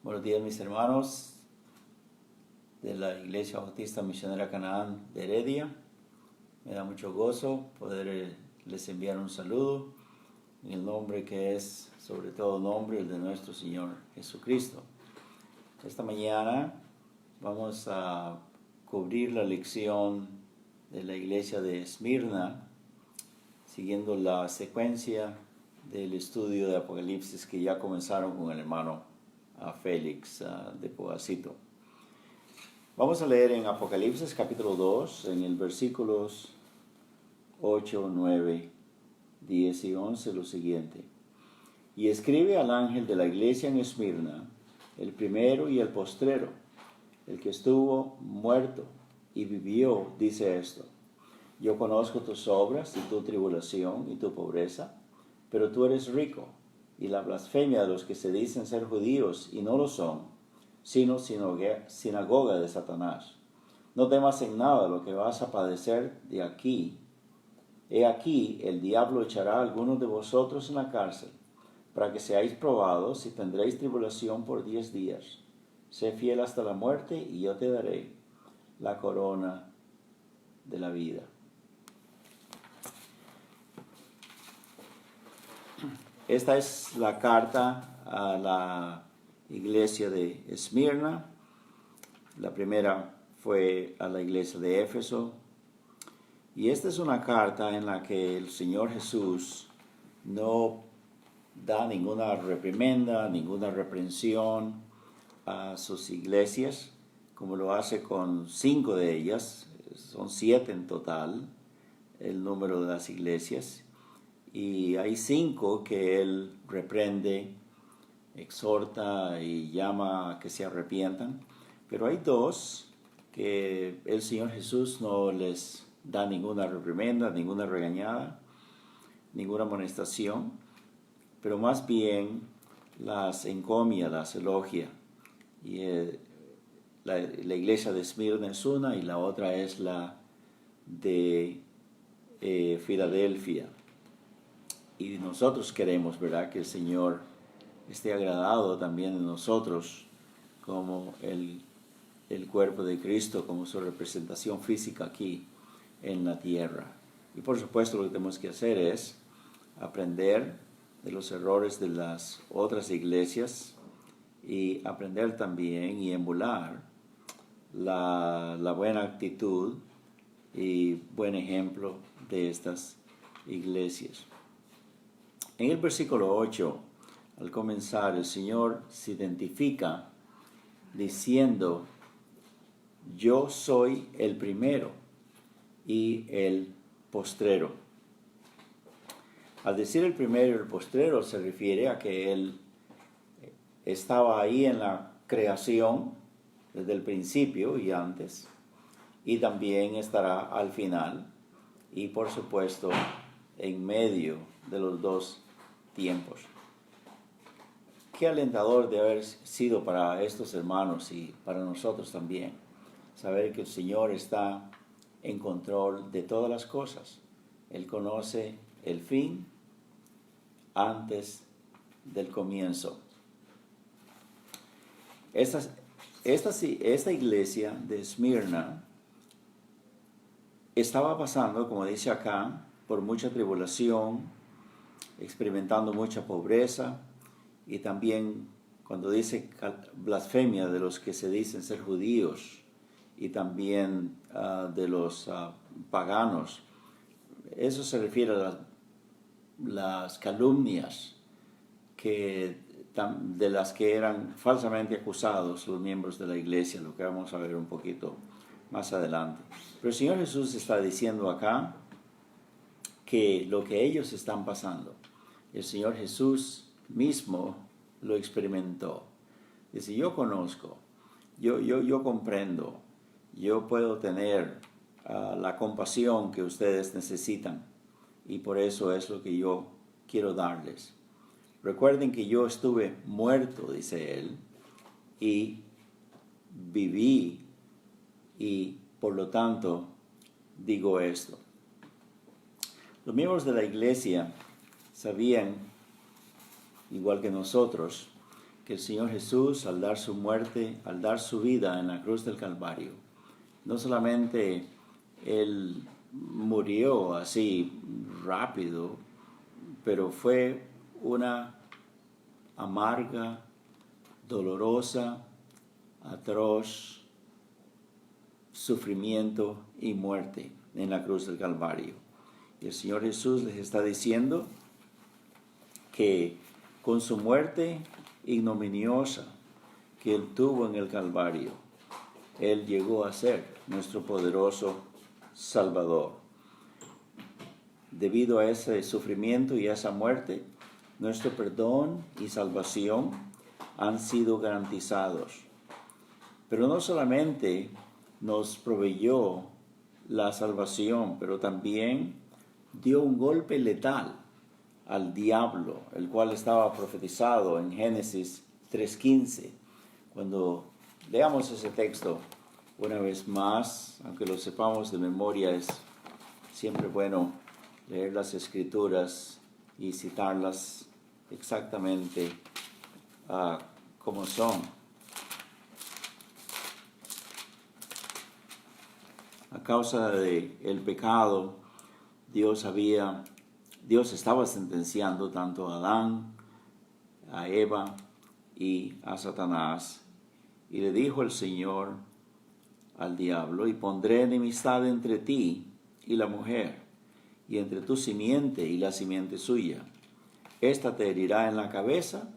Buenos días, mis hermanos de la Iglesia Bautista Misionera Canaán de Heredia. Me da mucho gozo poderles enviar un saludo en el nombre que es, sobre todo nombre, el de nuestro Señor Jesucristo. Esta mañana vamos a cubrir la lección de la iglesia de Esmirna, siguiendo la secuencia del estudio de Apocalipsis que ya comenzaron con el hermano Félix de Pogacito. Vamos a leer en Apocalipsis capítulo 2, en el versículos 8, 9, 10 y 11 lo siguiente. Y escribe al ángel de la iglesia en Esmirna, el primero y el postrero, el que estuvo muerto y vivió, dice esto: yo conozco tus obras y tu tribulación y tu pobreza, pero tú eres rico, y la blasfemia de los que se dicen ser judíos y no lo son, sino sinagoga de Satanás. No temas en nada lo que vas a padecer de aquí. He aquí, el diablo echará a algunos de vosotros en la cárcel, para que seáis probados y tendréis tribulación por 10 días. Sé fiel hasta la muerte y yo te daré la corona de la vida. Esta es la carta a la iglesia de Esmirna. La primera fue a la iglesia de Éfeso. Y esta es una carta en la que el Señor Jesús no da ninguna reprimenda, ninguna reprensión a sus iglesias, como lo hace con 5 de ellas. Son 7 en total el número de las iglesias. Y hay 5 que él reprende, exhorta y llama a que se arrepientan. Pero hay 2 que el Señor Jesús no les da ninguna reprimenda, ninguna regañada, ninguna amonestación, pero más bien las encomia, las elogia. Y la iglesia de Esmirna es una y la otra es la de Filadelfia. Y nosotros queremos, ¿verdad?, que el Señor esté agradado también de nosotros como el cuerpo de Cristo, como su representación física aquí en la tierra. Y por supuesto lo que tenemos que hacer es aprender de los errores de las otras iglesias y aprender también y emular la buena actitud y buen ejemplo de estas iglesias. En el versículo 8, al comenzar, el Señor se identifica diciendo: yo soy el primero y el postrero. Al decir el primero y el postrero se refiere a que Él estaba ahí en la creación desde el principio y antes, y también estará al final y por supuesto en medio de los 2 tiempos. Qué alentador de haber sido para estos hermanos y para nosotros también, saber que el Señor está en control de todas las cosas. Él conoce el fin antes del comienzo. Esta iglesia de Esmirna estaba pasando, como dice acá, por mucha tribulación, experimentando mucha pobreza, y también cuando dice blasfemia de los que se dicen ser judíos y también de los paganos. Eso se refiere a las calumnias de las que eran falsamente acusados los miembros de la iglesia, lo que vamos a ver un poquito más adelante. Pero el Señor Jesús está diciendo acá que lo que ellos están pasando, el Señor Jesús mismo lo experimentó. Dice: yo conozco, yo comprendo, yo puedo tener la compasión que ustedes necesitan, y por eso es lo que yo quiero darles. Recuerden que yo estuve muerto, dice él, y viví, y por lo tanto digo esto. Los miembros de la iglesia sabían, igual que nosotros, que el Señor Jesús, al dar su muerte, al dar su vida en la cruz del Calvario, no solamente Él murió así rápido, pero fue una amarga, dolorosa, atroz sufrimiento y muerte en la cruz del Calvario. Y el Señor Jesús les está diciendo que con su muerte ignominiosa que Él tuvo en el Calvario, Él llegó a ser nuestro poderoso Salvador. Debido a ese sufrimiento y a esa muerte, nuestro perdón y salvación han sido garantizados. Pero no solamente nos proveyó la salvación, pero también dio un golpe letal al diablo, el cual estaba profetizado en Génesis 3:15. Cuando leamos ese texto una vez más, aunque lo sepamos de memoria, es siempre bueno leer las Escrituras y citarlas exactamente como son. A causa del pecado, Dios estaba sentenciando tanto a Adán, a Eva y a Satanás. Y le dijo el Señor al diablo: y pondré enemistad entre ti y la mujer, y entre tu simiente y la simiente suya. Esta te herirá en la cabeza,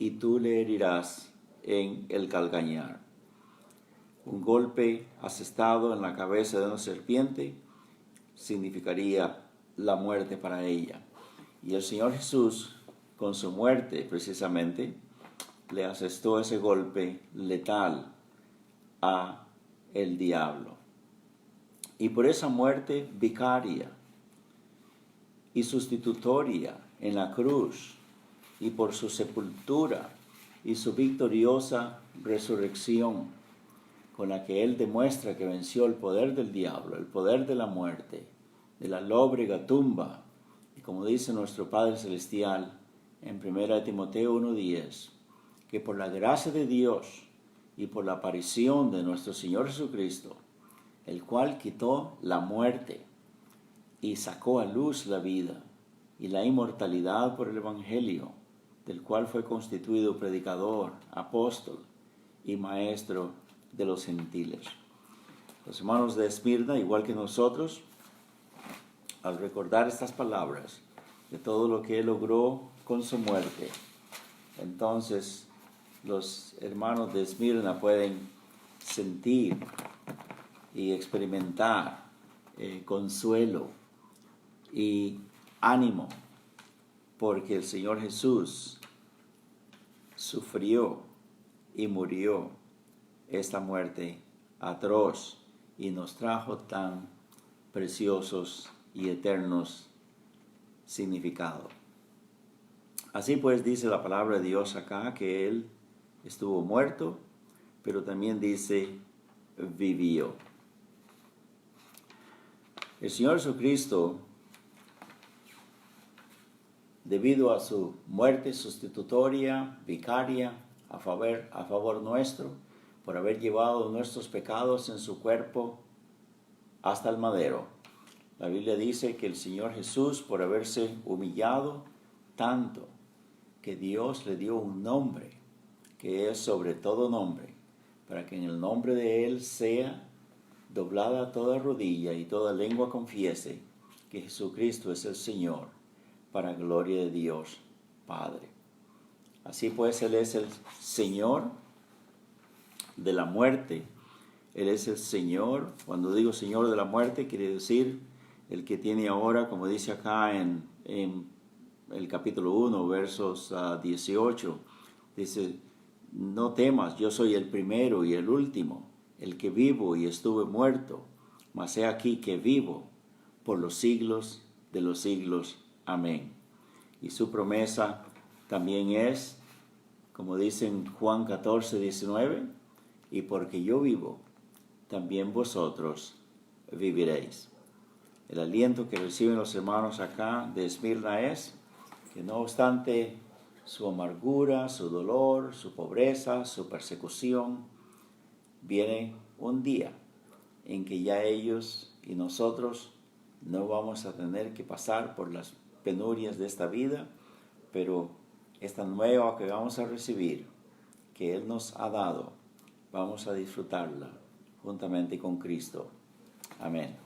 y tú le herirás en el calcañar. Un golpe asestado en la cabeza de una serpiente significaría la muerte para ella. Y el Señor Jesús, con su muerte precisamente, le asestó ese golpe letal a el diablo. Y por esa muerte vicaria y sustitutoria en la cruz, y por su sepultura y su victoriosa resurrección, con la que Él demuestra que venció el poder del diablo, el poder de la muerte, de la lóbrega tumba. Y como dice nuestro Padre Celestial en 1 Timoteo 1:10, que por la gracia de Dios y por la aparición de nuestro Señor Jesucristo, el cual quitó la muerte y sacó a luz la vida y la inmortalidad por el Evangelio, del cual fue constituido predicador, apóstol y maestro de los gentiles. Los hermanos de Esmirna, igual que nosotros, al recordar estas palabras de todo lo que Él logró con su muerte, entonces los hermanos de Esmirna pueden sentir y experimentar consuelo y ánimo, porque el Señor Jesús sufrió y murió esta muerte atroz y nos trajo tan preciosos y eternos significados. Así pues dice la palabra de Dios acá que Él estuvo muerto, pero también dice vivió. El Señor Jesucristo, debido a su muerte sustitutoria, vicaria, a favor nuestro, por haber llevado nuestros pecados en su cuerpo hasta el madero. La Biblia dice que el Señor Jesús, por haberse humillado tanto, que Dios le dio un nombre, que es sobre todo nombre, para que en el nombre de Él sea doblada toda rodilla y toda lengua confiese que Jesucristo es el Señor, para gloria de Dios Padre. Así pues, Él es el Señor de la muerte. Él es el Señor. Cuando digo Señor de la muerte, quiere decir el que tiene ahora, como dice acá en el capítulo 1, versos 18, dice: no temas, yo soy el primero y el último, el que vivo y estuve muerto, mas he aquí que vivo por los siglos de los siglos. Amén. Y su promesa también es, como dice en Juan 14:19, y porque yo vivo, también vosotros viviréis. El aliento que reciben los hermanos acá de Esmirna es que no obstante su amargura, su dolor, su pobreza, su persecución. Viene un día en que ya ellos y nosotros no vamos a tener que pasar por las penurias de esta vida, pero esta nueva que vamos a recibir, que Él nos ha dado, vamos a disfrutarla juntamente con Cristo. Amén.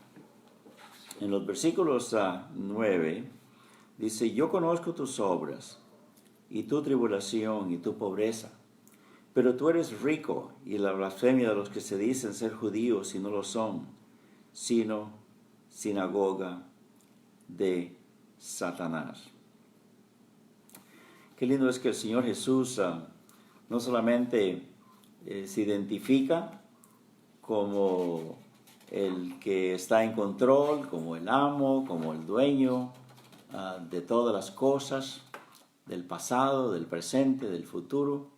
En los versículos 9 dice: yo conozco tus obras y tu tribulación y tu pobreza, pero tú eres rico, y la blasfemia de los que se dicen ser judíos y no lo son, sino sinagoga de Satanás. Qué lindo es que el Señor Jesús no solamente se identifica como el que está en control, como el amo, como el dueño de todas las cosas, del pasado, del presente, del futuro,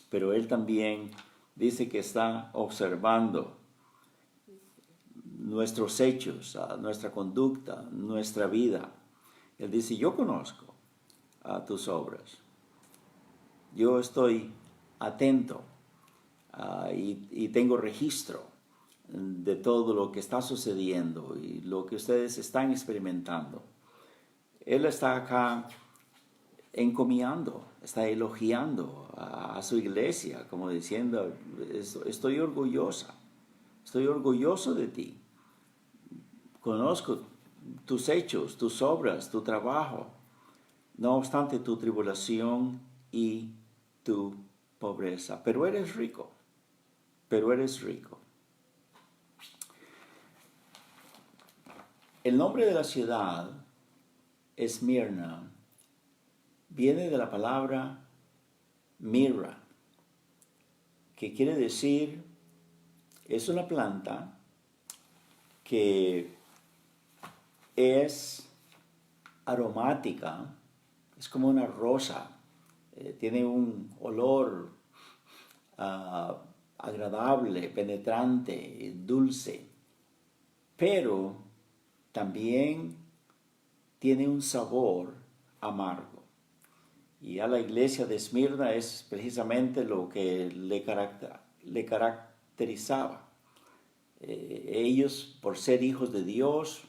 pero Él también dice que está observando nuestros hechos, nuestra conducta, nuestra vida. Él dice: yo conozco tus obras, yo estoy atento y tengo registro de todo lo que está sucediendo y lo que ustedes están experimentando. Él está acá encomiando, está elogiando a su iglesia, como diciendo: estoy orgulloso de ti, conozco tus hechos, tus obras, tu trabajo, no obstante tu tribulación y tu pobreza, pero eres rico. El nombre de la ciudad, Esmirna, viene de la palabra mirra, que quiere decir, es una planta que es aromática, es como una rosa, tiene un olor agradable, penetrante, dulce, pero también tiene un sabor amargo. Y a la iglesia de Esmirna es precisamente lo que le caracterizaba. Ellos, por ser hijos de Dios,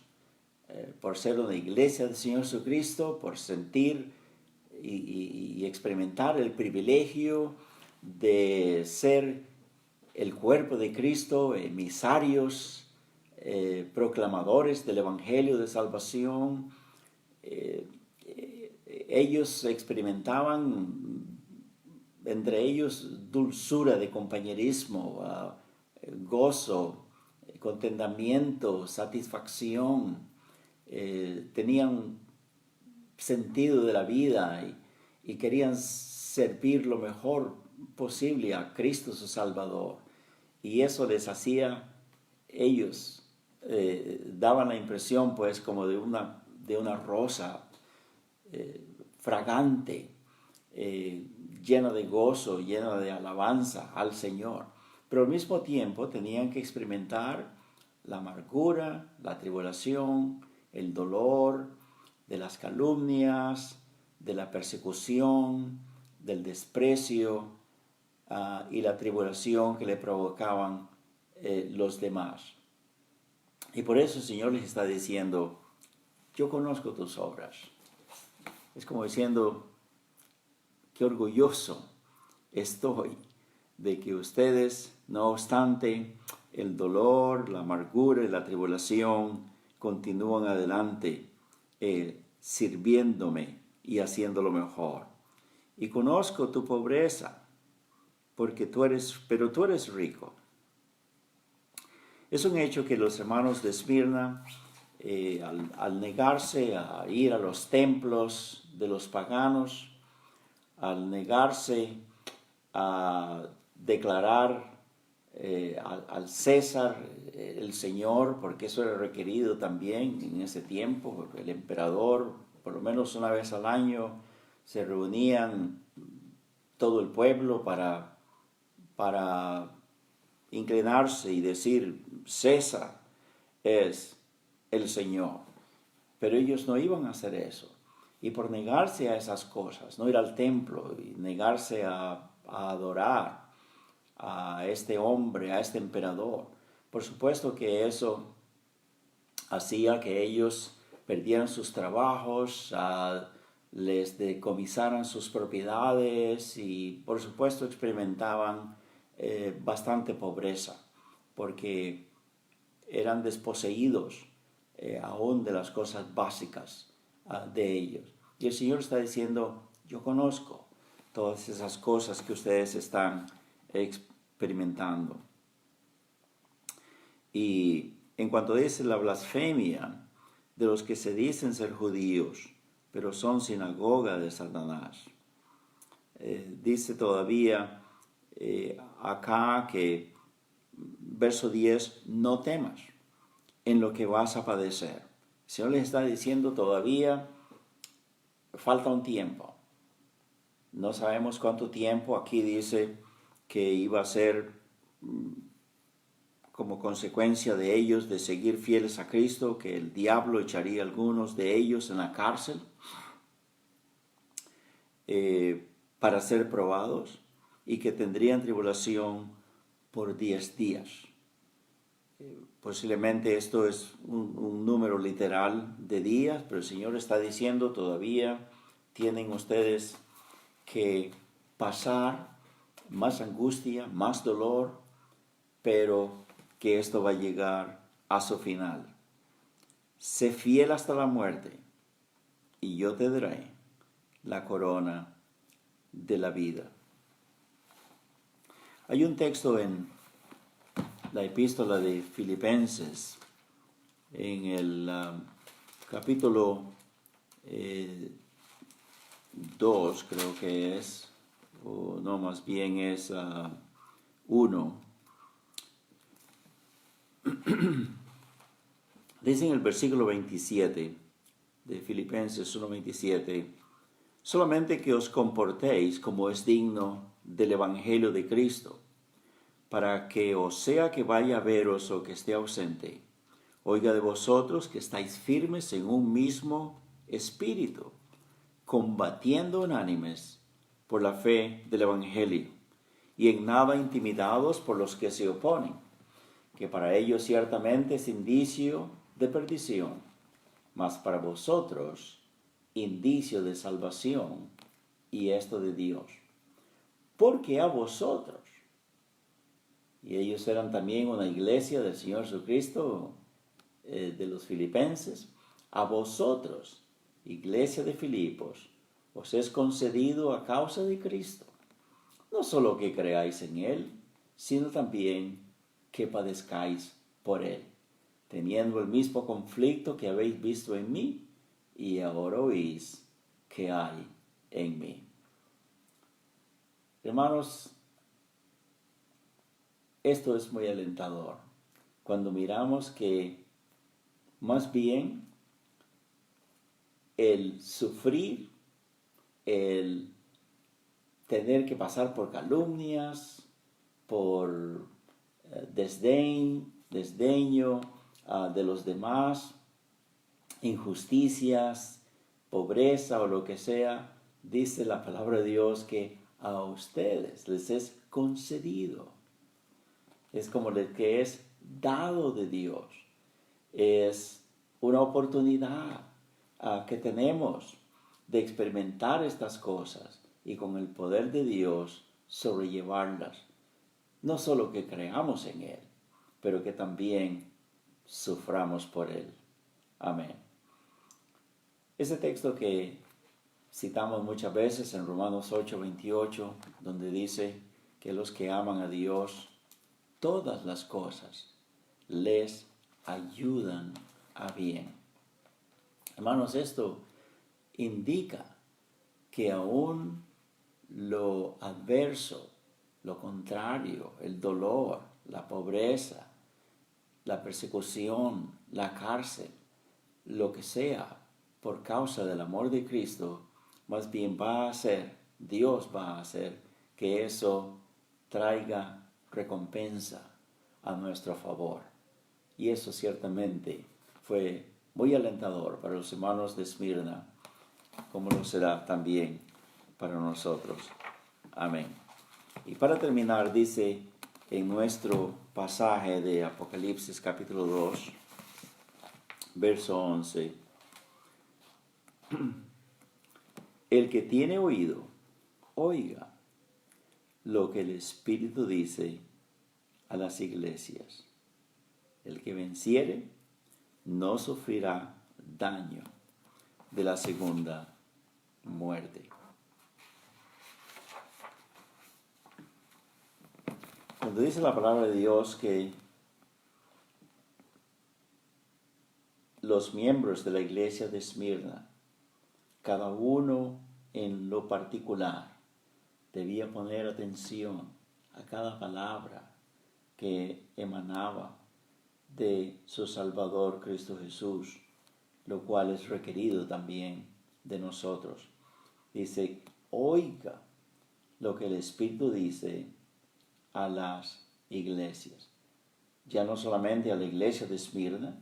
por ser una iglesia del Señor Jesucristo, por sentir y experimentar el privilegio de ser el cuerpo de Cristo, emisarios, proclamadores del Evangelio de salvación, ellos experimentaban entre ellos dulzura de compañerismo, gozo, contentamiento, satisfacción, tenían sentido de la vida y querían servir lo mejor posible a Cristo su Salvador. Y eso les hacía, ellos daban la impresión pues como de una rosa fragante, llena de gozo, llena de alabanza al Señor. Pero al mismo tiempo tenían que experimentar la amargura, la tribulación, el dolor de las calumnias, de la persecución, del desprecio y la tribulación que le provocaban los demás. Y por eso el Señor les está diciendo: yo conozco tus obras. Es como diciendo: qué orgulloso estoy de que ustedes, no obstante el dolor, la amargura y la tribulación, continúan adelante sirviéndome y haciéndolo mejor. Y conozco tu pobreza, pero tú eres rico. Es un hecho que los hermanos de Esmirna, al negarse a ir a los templos de los paganos, al negarse a declarar al César el Señor, porque eso era requerido también en ese tiempo, el emperador, por lo menos una vez al año, se reunían todo el pueblo para inclinarse y decir: César es el Señor. Pero ellos no iban a hacer eso. Y por negarse a esas cosas, no ir al templo y negarse a adorar a este hombre, a este emperador, por supuesto que eso hacía que ellos perdieran sus trabajos, les decomisaran sus propiedades y por supuesto experimentaban bastante pobreza porque eran desposeídos aún de las cosas básicas de ellos. Y el Señor está diciendo, yo conozco todas esas cosas que ustedes están experimentando. Y en cuanto dice la blasfemia de los que se dicen ser judíos, pero son sinagoga de Satanás. Dice todavía acá que, verso 10, no temas en lo que vas a padecer. El Señor les está diciendo todavía, falta un tiempo. No sabemos cuánto tiempo. Aquí dice que iba a ser como consecuencia de ellos de seguir fieles a Cristo, que el diablo echaría a algunos de ellos en la cárcel para ser probados y que tendrían tribulación por 10 días. Posiblemente esto es un número literal de días, pero el Señor está diciendo todavía tienen ustedes que pasar más angustia, más dolor, pero que esto va a llegar a su final. Sé fiel hasta la muerte y yo te daré la corona de la vida. Hay un texto en la epístola de Filipenses, en el capítulo 2, creo que es, o no, más bien es 1. Dice en el versículo 27 de Filipenses 1:27, solamente que os comportéis como es digno del Evangelio de Cristo, para que o sea que vaya a veros o que esté ausente, oiga de vosotros que estáis firmes en un mismo espíritu, combatiendo unánimes por la fe del Evangelio, y en nada intimidados por los que se oponen, que para ellos ciertamente es indicio de perdición, mas para vosotros indicio de salvación, y esto de Dios. Porque a vosotros, y ellos eran también una iglesia del Señor Jesucristo, de los filipenses, a vosotros, iglesia de Filipos, os es concedido a causa de Cristo, no solo que creáis en Él, sino también que padezcáis por Él, teniendo el mismo conflicto que habéis visto en mí, y ahora oís que hay en mí. Hermanos, esto es muy alentador, cuando miramos que más bien el sufrir, el tener que pasar por calumnias, por desdeño de los demás, injusticias, pobreza o lo que sea, dice la palabra de Dios que a ustedes les es concedido. Es como el que es dado de Dios. Es una oportunidad que tenemos de experimentar estas cosas y con el poder de Dios sobrellevarlas. No solo que creamos en Él, pero que también suframos por Él. Amén. Ese texto que citamos muchas veces en Romanos 8:28, donde dice que los que aman a Dios, todas las cosas les ayudan a bien. Hermanos, esto indica que aún lo adverso, lo contrario, el dolor, la pobreza, la persecución, la cárcel, lo que sea, por causa del amor de Cristo, más bien Dios va a hacer que eso traiga recompensa a nuestro favor. Y eso ciertamente fue muy alentador para los hermanos de Esmirna como lo será también para nosotros. Amén. Y para terminar, dice en nuestro pasaje de Apocalipsis capítulo 2, verso 11, el que tiene oído, oiga lo que el Espíritu dice a las iglesias. El que venciere no sufrirá daño de la segunda muerte. Cuando dice la palabra de Dios que los miembros de la iglesia de Esmirna, cada uno en lo particular, debía poner atención a cada palabra que emanaba de su Salvador Cristo Jesús, lo cual es requerido también de nosotros. Dice, oiga lo que el Espíritu dice a las iglesias. Ya no solamente a la iglesia de Esmirna,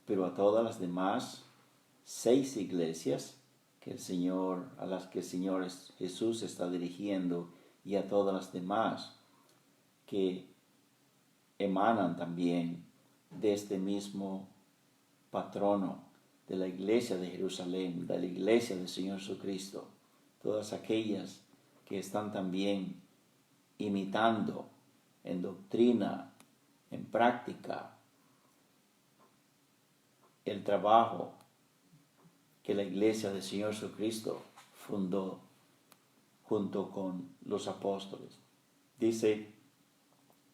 pero a todas las demás 6 iglesias a las que el Señor Jesús está dirigiendo, y a todas las demás que emanan también de este mismo patrono de la iglesia de Jerusalén, de la iglesia del Señor Jesucristo, todas aquellas que están también imitando en doctrina, en práctica, el trabajo que la iglesia del Señor Jesucristo fundó junto con los apóstoles. Dice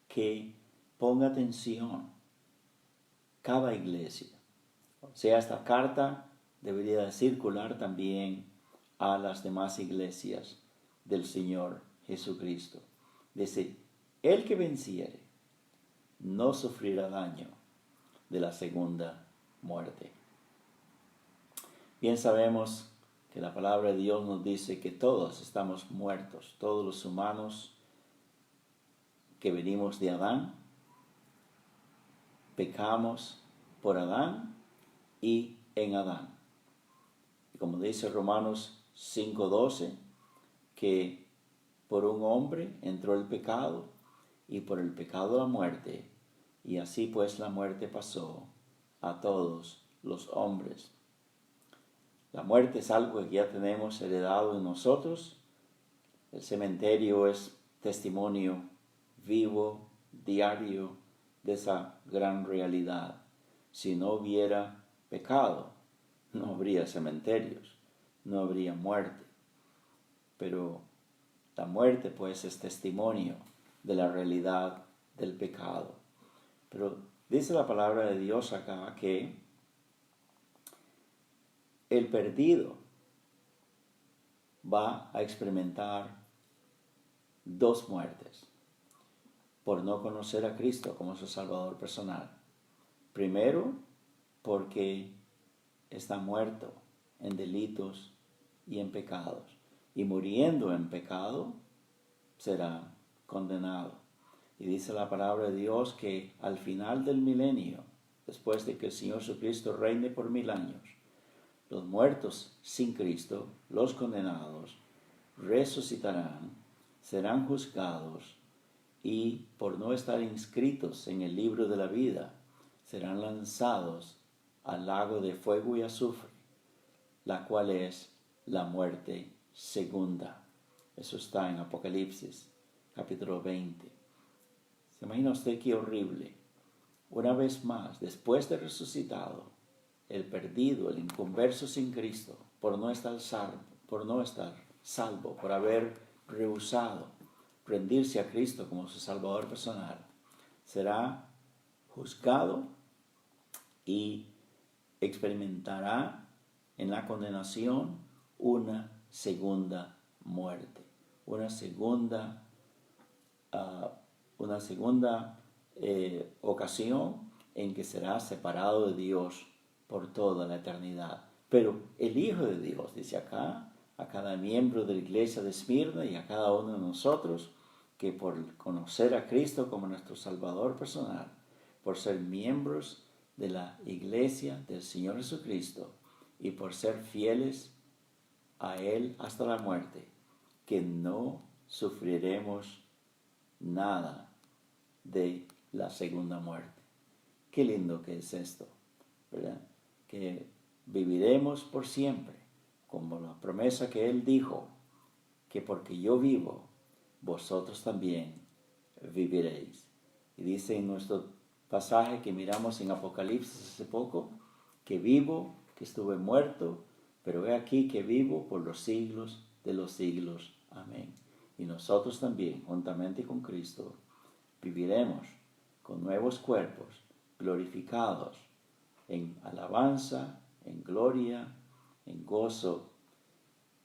que ponga atención cada iglesia. O sea, esta carta debería circular también a las demás iglesias del Señor Jesucristo. Dice, el que venciere no sufrirá daño de la segunda muerte. Bien sabemos que la palabra de Dios nos dice que todos estamos muertos, todos los humanos que venimos de Adán, pecamos por Adán y en Adán. Y como dice Romanos 5:12, que por un hombre entró el pecado, y por el pecado la muerte, y así pues la muerte pasó a todos los hombres. La muerte es algo que ya tenemos heredado en nosotros. El cementerio es testimonio vivo, diario, de esa gran realidad. Si no hubiera pecado, no habría cementerios, no habría muerte. Pero la muerte pues es testimonio de la realidad del pecado. Pero dice la palabra de Dios acá que el perdido va a experimentar 2 muertes por no conocer a Cristo como su Salvador personal. Primero, porque está muerto en delitos y en pecados, y muriendo en pecado será condenado. Y dice la palabra de Dios que al final del milenio, después de que el Señor Jesucristo reine por 1000 años, los muertos sin Cristo, los condenados, resucitarán, serán juzgados, y por no estar inscritos en el libro de la vida, serán lanzados al lago de fuego y azufre, la cual es la muerte segunda. Eso está en Apocalipsis, capítulo 20. ¿Se imagina usted qué horrible? Una vez más, después de resucitado, el perdido, el inconverso sin Cristo, por no estar salvo, por haber rehusado rendirse a Cristo como su Salvador personal, será juzgado y experimentará en la condenación una segunda muerte, una segunda ocasión en que será separado de Dios por toda la eternidad. Pero el Hijo de Dios, dice acá, a cada miembro de la iglesia de Esmirna y a cada uno de nosotros, que por conocer a Cristo como nuestro Salvador personal, por ser miembros de la iglesia del Señor Jesucristo y por ser fieles a Él hasta la muerte, que no sufriremos nada de la segunda muerte. Qué lindo que es esto, ¿verdad? Que viviremos por siempre, como la promesa que Él dijo, que porque yo vivo, vosotros también viviréis. Y dice en nuestro pasaje que miramos en Apocalipsis hace poco, que vivo, que estuve muerto, pero he aquí que vivo por los siglos de los siglos. Amén. Y nosotros también, juntamente con Cristo, viviremos con nuevos cuerpos, glorificados, en alabanza, en gloria, en gozo,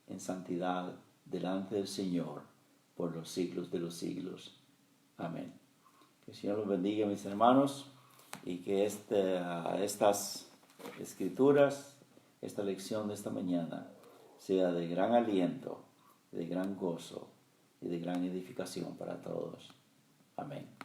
en santidad, delante del Señor, por los siglos de los siglos. Amén. Que el Señor los bendiga, mis hermanos, y que estas escrituras, esta lección de esta mañana, sea de gran aliento, de gran gozo y de gran edificación para todos. Amén.